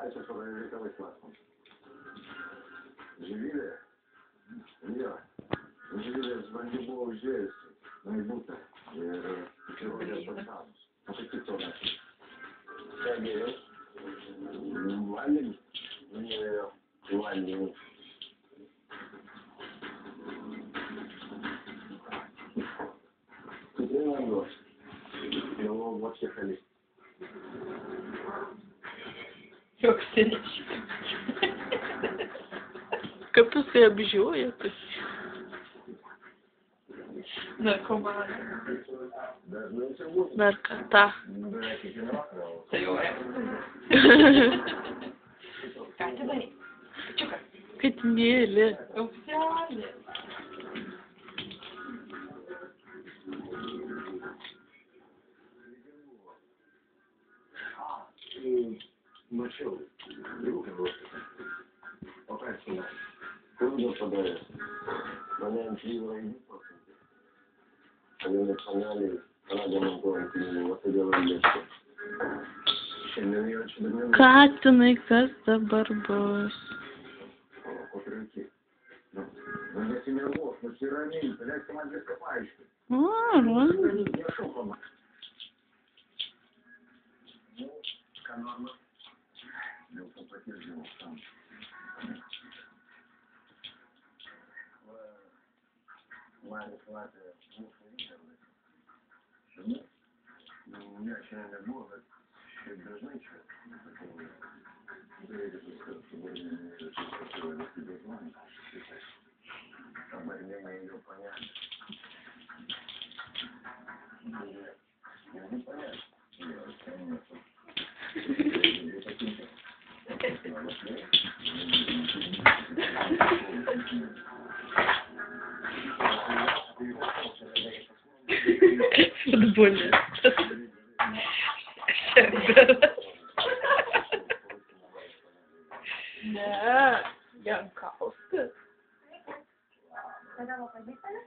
Ačiū, padarė reikalai klausimą. Živilė? Jo. Živilės bandį buvo užėjusi. Na, į būtą. Ir įrodė pasaulus. O kaip tik to metu? Ką geriau? Vandenį? Nėjo. Vandenį. Tikrai vanduos. Jau vos kefalį. Joks kaip jisai apžiūrė, tai narkomanė. Dar kartą. Tai jau ką tu darai? Kad mėlė. Aukselė. Mačiau, rūpinausi. O ką esi? Klaidą padaręs. Mane ant lyvo įprotinti. Kadangi paneliai rado man povantinimą, o todėl lėšti. Šiandien jaučiu daugiau. Katinai, kas dabar bus? O, ko reikia? Nesinervuok, nusiramiai, leisk man viską paaiškinti. Nešok man. Ką norma? Dėl to paties žinau tam. Maris matė mūsų ryšį. Žinai? Ne, šiandien nebuvo, bet šiaip dažnai čia. Reikia suskart su barinėmi ir suskart valstybės žmonės. Ta barinėmi jau panelė. Jau panelė. Jo, ten nesu. Futbolistas. Šerberas. Ne, Jankauskas. Kada pažįstame?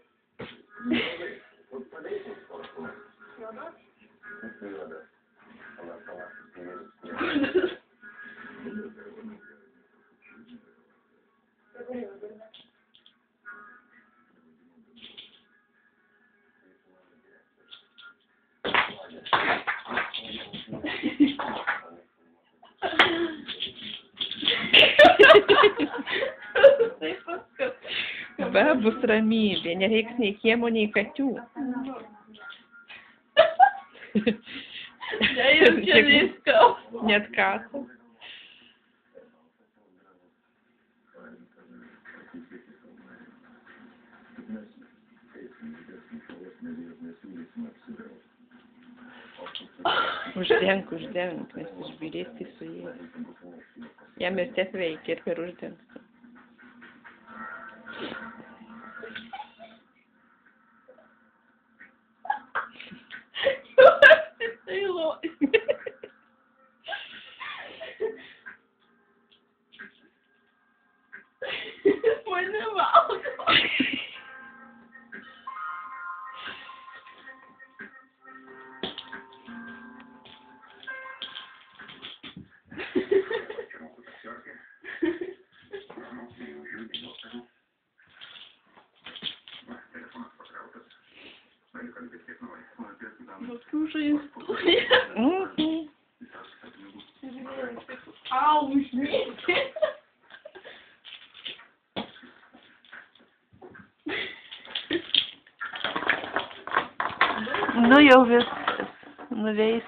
Va, bus ramybė, nereiks nei kiemo, nei kačių. Nejaučia visko. Net kaso. Uždenk, nes išbyrės tai su jie. Jam ir tiek veikia ir per uždenk. Tai loj. Mane valgo. Kokių žaislų. Au, užmėgti. Nu jau viskas. Nuveis.